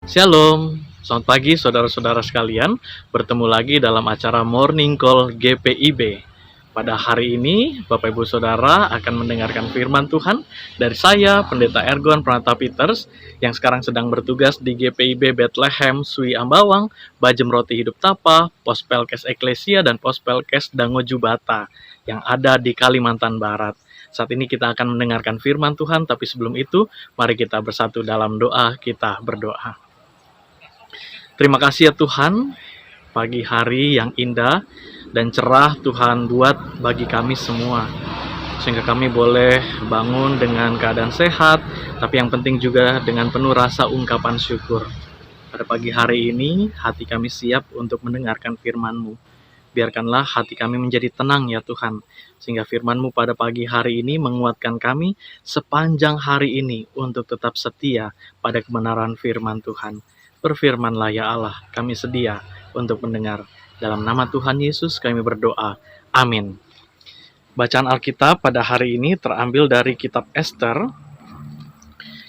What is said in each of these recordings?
Shalom, selamat pagi saudara-saudara sekalian. Bertemu lagi dalam acara Morning Call GPIB. Pada hari ini, Bapak Ibu Saudara akan mendengarkan firman Tuhan dari saya, Pendeta Ergon Pranata Peters, yang sekarang sedang bertugas di GPIB Bethlehem, Sui Ambawang, Bajem Roti Hidup Tapa, Pospelkes Eklesia, dan Pospelkes Dangojubata, yang ada di Kalimantan Barat. Saat ini kita akan mendengarkan firman Tuhan, tapi sebelum itu, mari kita bersatu dalam doa, kita berdoa. Terima kasih ya Tuhan, pagi hari yang indah dan cerah Tuhan buat bagi kami semua. Sehingga kami boleh bangun dengan keadaan sehat, tapi yang penting juga dengan penuh rasa ungkapan syukur. Pada pagi hari ini, hati kami siap untuk mendengarkan firman-Mu. Biarkanlah hati kami menjadi tenang ya Tuhan, sehingga firman-Mu pada pagi hari ini menguatkan kami sepanjang hari ini untuk tetap setia pada kebenaran firman Tuhan. Berfirmanlah ya Allah, kami sedia untuk mendengar. Dalam nama Tuhan Yesus kami berdoa. Amin. Bacaan Alkitab pada hari ini terambil dari kitab Ester.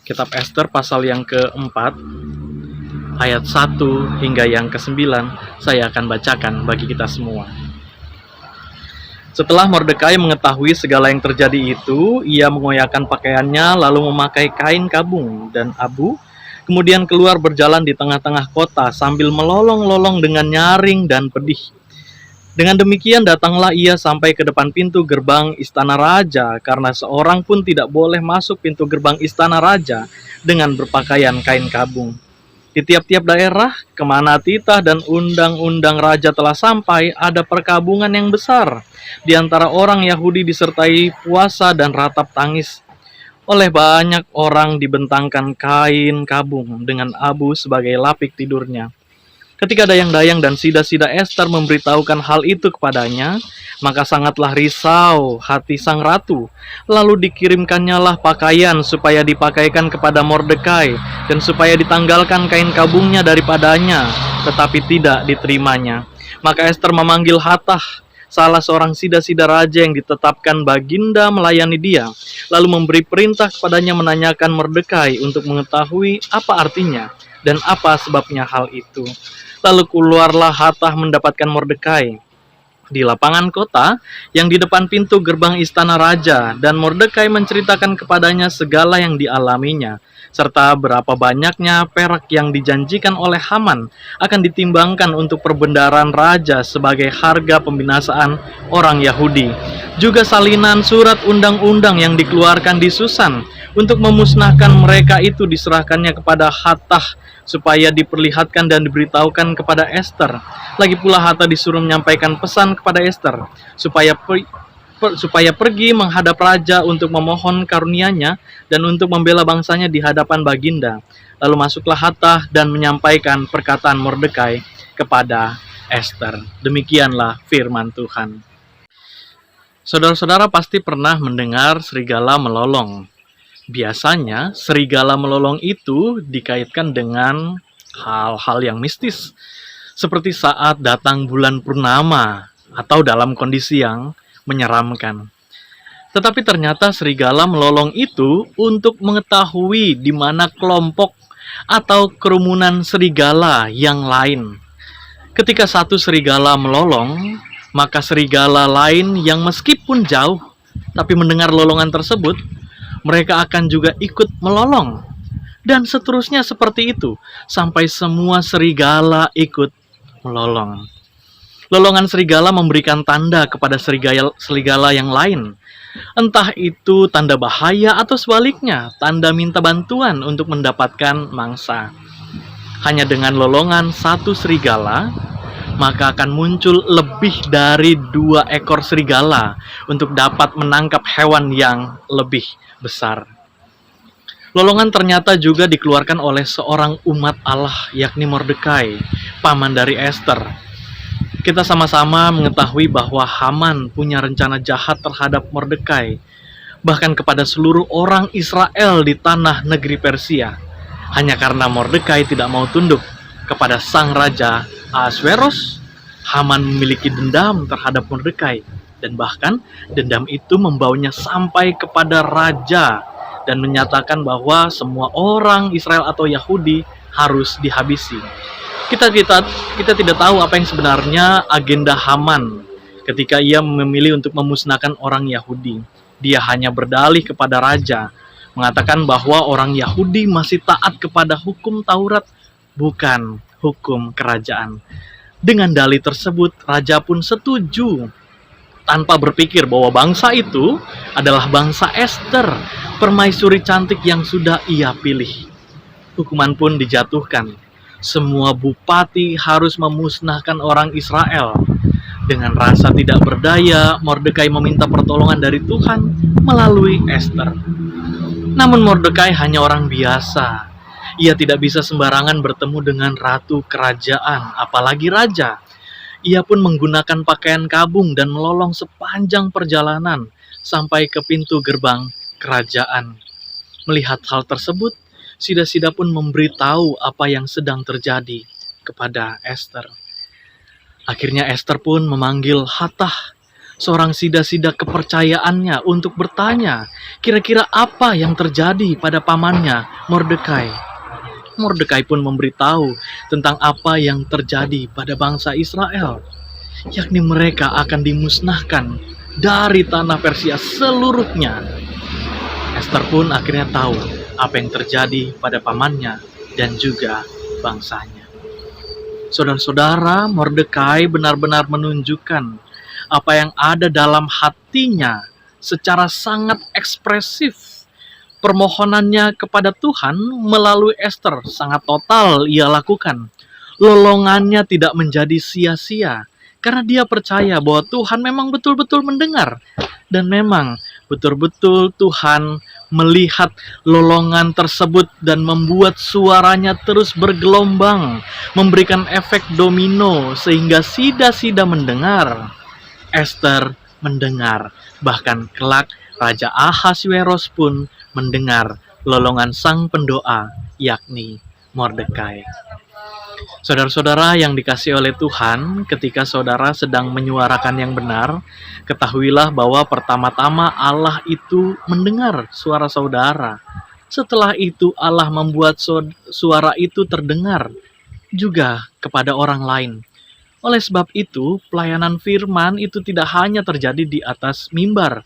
Kitab Ester pasal yang keempat, ayat 1 hingga yang ke-9, saya akan bacakan bagi kita semua. Setelah Mordekai mengetahui segala yang terjadi itu, ia mengoyakkan pakaiannya lalu memakai kain kabung dan abu, kemudian keluar berjalan di tengah-tengah kota sambil melolong-lolong dengan nyaring dan pedih. Dengan demikian datanglah ia sampai ke depan pintu gerbang istana raja, karena seorang pun tidak boleh masuk pintu gerbang istana raja dengan berpakaian kain kabung. Di tiap-tiap daerah, kemana titah dan undang-undang raja telah sampai, ada perkabungan yang besar. Di antara orang Yahudi disertai puasa dan ratap tangis. Oleh banyak orang dibentangkan kain kabung dengan abu sebagai lapik tidurnya. Ketika dayang-dayang dan sida-sida Ester memberitahukan hal itu kepadanya, maka sangatlah risau hati sang ratu. Lalu dikirimkannyalah pakaian supaya dipakaikan kepada Mordekai, dan supaya ditanggalkan kain kabungnya daripadanya, tetapi tidak diterimanya. Maka Ester memanggil Hatah, salah seorang sida-sida raja yang ditetapkan baginda melayani dia, lalu memberi perintah kepadanya menanyakan Mordekai untuk mengetahui apa artinya dan apa sebabnya hal itu. Lalu keluarlah Hatah mendapatkan Mordekai di lapangan kota yang di depan pintu gerbang istana raja, dan Mordekai menceritakan kepadanya segala yang dialaminya, serta berapa banyaknya perak yang dijanjikan oleh Haman akan ditimbangkan untuk perbendaharaan raja sebagai harga pembinasaan orang Yahudi. Juga salinan surat undang-undang yang dikeluarkan di Susan untuk memusnahkan mereka itu diserahkannya kepada Hatah supaya diperlihatkan dan diberitahukan kepada Ester. Lagi pula Hatah disuruh menyampaikan pesan kepada Ester supaya pergi menghadap raja untuk memohon karunia-Nya dan untuk membela bangsanya di hadapan baginda. Lalu masuklah Hatah dan menyampaikan perkataan Mordekai kepada Ester. Demikianlah firman Tuhan. Saudara-saudara pasti pernah mendengar serigala melolong. Biasanya serigala melolong itu dikaitkan dengan hal-hal yang mistis, seperti saat datang bulan purnama atau dalam kondisi yang menyeramkan. Tetapi ternyata serigala melolong itu untuk mengetahui di mana kelompok atau kerumunan serigala yang lain. Ketika satu serigala melolong, maka serigala lain yang meskipun jauh tapi mendengar lolongan tersebut, mereka akan juga ikut melolong. Dan seterusnya seperti itu, sampai semua serigala ikut melolong. Lolongan serigala memberikan tanda kepada serigala yang lain. Entah itu tanda bahaya atau sebaliknya, tanda minta bantuan untuk mendapatkan mangsa. Hanya dengan lolongan satu serigala, maka akan muncul lebih dari 2 ekor serigala untuk dapat menangkap hewan yang lebih besar. Lolongan ternyata juga dikeluarkan oleh seorang umat Allah, yakni Mordekai, paman dari Ester. Kita sama-sama mengetahui bahwa Haman punya rencana jahat terhadap Mordekai, bahkan kepada seluruh orang Israel di tanah negeri Persia, hanya karena Mordekai tidak mau tunduk kepada sang raja Ahasveros. Haman memiliki dendam terhadap Mordekai, dan bahkan dendam itu membawanya sampai kepada raja dan menyatakan bahwa semua orang Israel atau Yahudi harus dihabisi. Kita tidak tahu apa yang sebenarnya agenda Haman ketika ia memilih untuk memusnahkan orang Yahudi. Dia hanya berdalih kepada raja, mengatakan bahwa orang Yahudi masih taat kepada hukum Taurat, bukan hukum kerajaan. Dengan dalih tersebut, raja pun setuju tanpa berpikir bahwa bangsa itu adalah bangsa Ester, permaisuri cantik yang sudah ia pilih. Hukuman pun dijatuhkan. Semua bupati harus memusnahkan orang Israel. Dengan rasa tidak berdaya, Mordekai meminta pertolongan dari Tuhan melalui Ester. Namun Mordekai hanya orang biasa. Ia tidak bisa sembarangan bertemu dengan ratu kerajaan, apalagi raja. Ia pun menggunakan pakaian kabung dan melolong sepanjang perjalanan sampai ke pintu gerbang kerajaan. Melihat hal tersebut, Sida-Sida pun memberitahu apa yang sedang terjadi kepada Ester. Akhirnya Ester pun memanggil Hatah, seorang Sida-Sida kepercayaannya, untuk bertanya kira-kira apa yang terjadi pada pamannya Mordekai. Mordekai pun memberitahu tentang apa yang terjadi pada bangsa Israel, yakni mereka akan dimusnahkan dari tanah Persia seluruhnya. Ester pun akhirnya tahu apa yang terjadi pada pamannya dan juga bangsanya. Saudara-saudara, Mordekai benar-benar menunjukkan apa yang ada dalam hatinya secara sangat ekspresif. Permohonannya kepada Tuhan melalui Ester sangat total ia lakukan. Lolongannya tidak menjadi sia-sia karena dia percaya bahwa Tuhan memang betul-betul mendengar, dan memang betul-betul Tuhan melihat lolongan tersebut dan membuat suaranya terus bergelombang, memberikan efek domino sehingga Sida-Sida mendengar, Ester mendengar, bahkan kelak Raja Ahasweros pun mendengar lolongan sang pendoa, yakni Mordekai. Saudara-saudara yang dikasihi oleh Tuhan, ketika saudara sedang menyuarakan yang benar, ketahuilah bahwa pertama-tama Allah itu mendengar suara saudara. Setelah itu Allah membuat suara itu terdengar juga kepada orang lain. Oleh sebab itu, pelayanan firman itu tidak hanya terjadi di atas mimbar,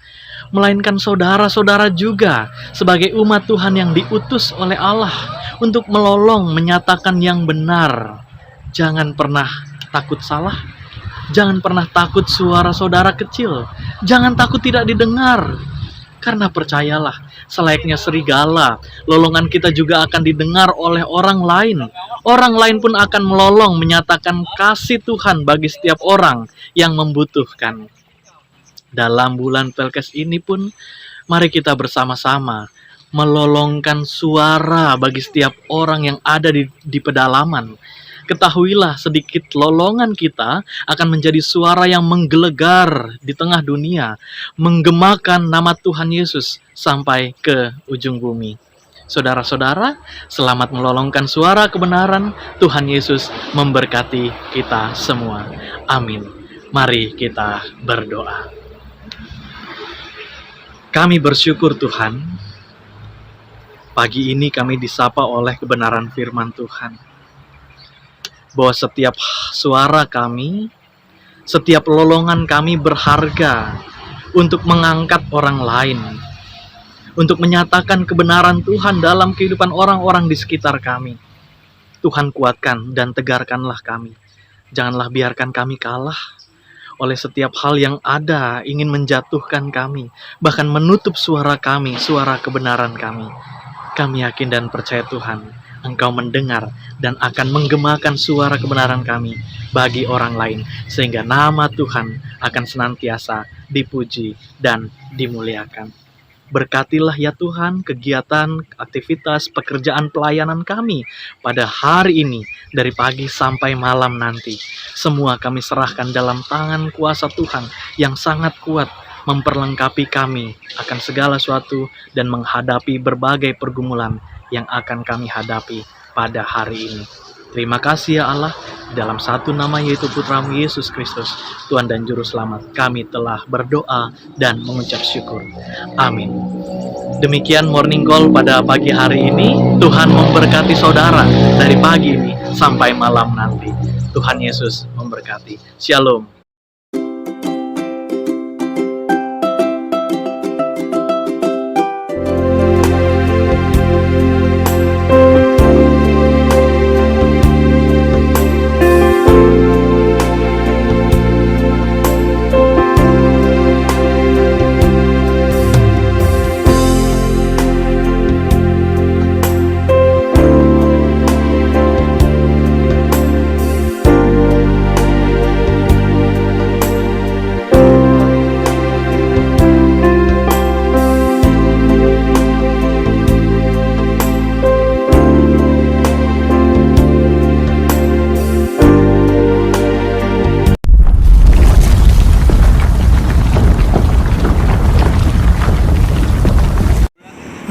melainkan saudara-saudara juga sebagai umat Tuhan yang diutus oleh Allah untuk melolong menyatakan yang benar. Jangan pernah takut salah, jangan pernah takut suara saudara kecil, jangan takut tidak didengar. Karena percayalah, selayaknya serigala, lolongan kita juga akan didengar oleh orang lain. Orang lain pun akan melolong menyatakan kasih Tuhan bagi setiap orang yang membutuhkan. Dalam bulan Pelkes ini pun, mari kita bersama-sama melolongkan suara bagi setiap orang yang ada di pedalaman. Ketahuilah, sedikit lolongan kita akan menjadi suara yang menggelegar di tengah dunia, menggemakan nama Tuhan Yesus sampai ke ujung bumi. Saudara-saudara, selamat melolongkan suara kebenaran. Tuhan Yesus memberkati kita semua. Amin. Mari kita berdoa. Kami bersyukur Tuhan, pagi ini kami disapa oleh kebenaran firman Tuhan, bahwa setiap suara kami, setiap lolongan kami berharga untuk mengangkat orang lain, untuk menyatakan kebenaran Tuhan dalam kehidupan orang-orang di sekitar kami. Tuhan, kuatkan dan tegarkanlah kami. Janganlah biarkan kami kalah oleh setiap hal yang ada ingin menjatuhkan kami, bahkan menutup suara kami, suara kebenaran kami. Kami yakin dan percaya Tuhan, Engkau mendengar dan akan menggemakan suara kebenaran kami bagi orang lain, sehingga nama Tuhan akan senantiasa dipuji dan dimuliakan. Berkatilah ya Tuhan kegiatan, aktivitas, pekerjaan pelayanan kami pada hari ini, dari pagi sampai malam nanti. Semua kami serahkan dalam tangan kuasa Tuhan yang sangat kuat, memperlengkapi kami akan segala sesuatu dan menghadapi berbagai pergumulan yang akan kami hadapi pada hari ini. Terima kasih ya Allah, dalam satu nama yaitu Putramu Yesus Kristus, Tuhan dan Juru Selamat, kami telah berdoa dan mengucap syukur. Amin. Demikian Morning Call pada pagi hari ini. Tuhan memberkati saudara dari pagi ini sampai malam nanti. Tuhan Yesus memberkati. Shalom.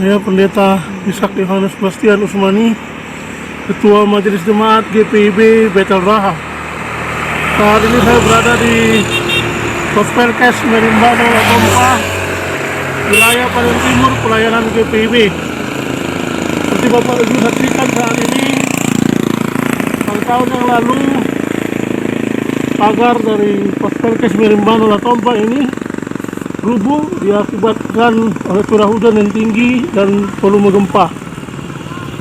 Saya Pendeta Ishak Yohanes Bastian Usmani, Ketua Majelis Jemaat GPIB Betel Raha. Saat ini saya berada di Pospelkes Merimbano Latompa, wilayah paling timur pelayanan GPIB. Seperti Bapak Ibu saksikan saat ini, tahun yang lalu pagar dari Pospelkes Merimbano Latompa ini rubuh diakibatkan oleh curah hujan yang tinggi dan volume gempa.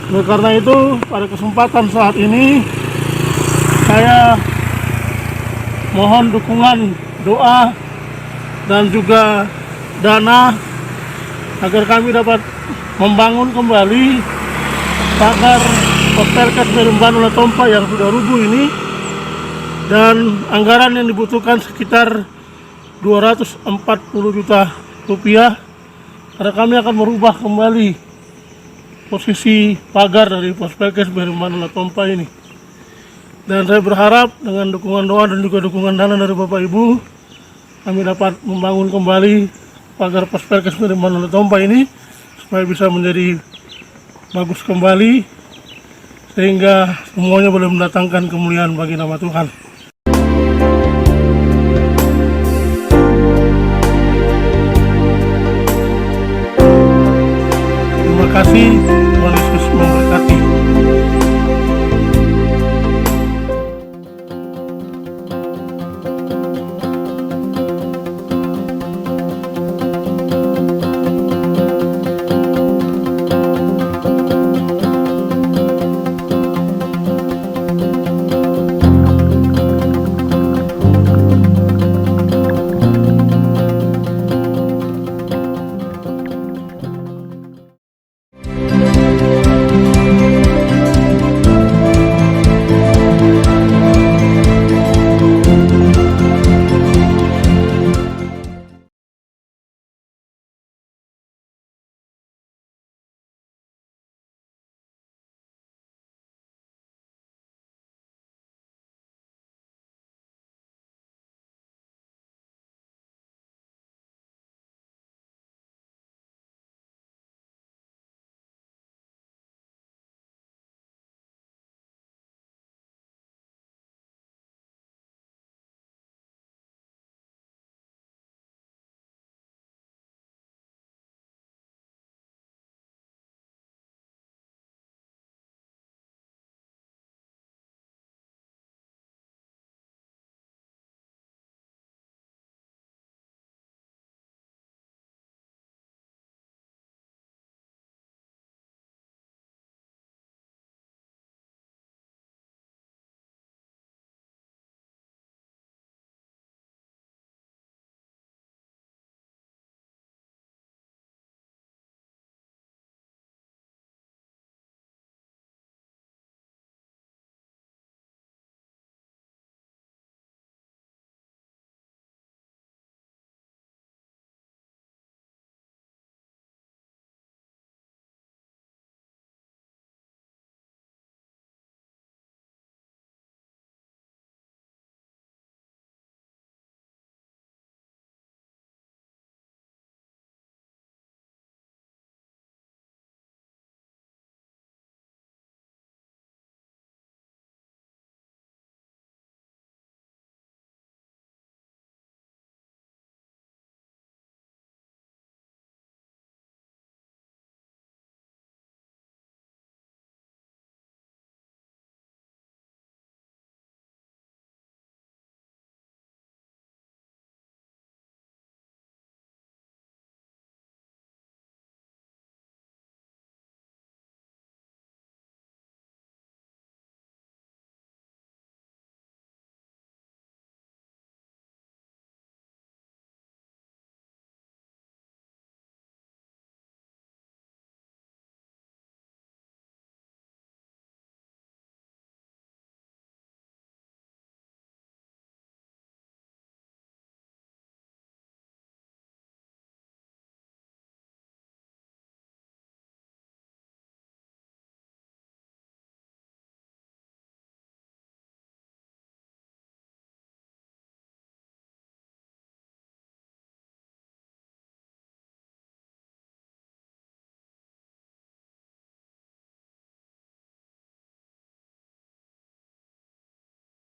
Oleh karena itu, pada kesempatan saat ini saya mohon dukungan doa dan juga dana agar kami dapat membangun kembali pagar Pospelkes Merimbano Latompa yang sudah rubuh ini, dan anggaran yang dibutuhkan sekitar 240 juta rupiah, karena kami akan merubah kembali posisi pagar dari Pospelkes Merimbano Latompa ini. Dan saya berharap dengan dukungan doa dan juga dukungan dana dari Bapak Ibu, kami dapat membangun kembali pagar Pospelkes Merimbano Latompa ini supaya bisa menjadi bagus kembali, sehingga semuanya boleh mendatangkan kemuliaan bagi nama Tuhan. Terima kasih.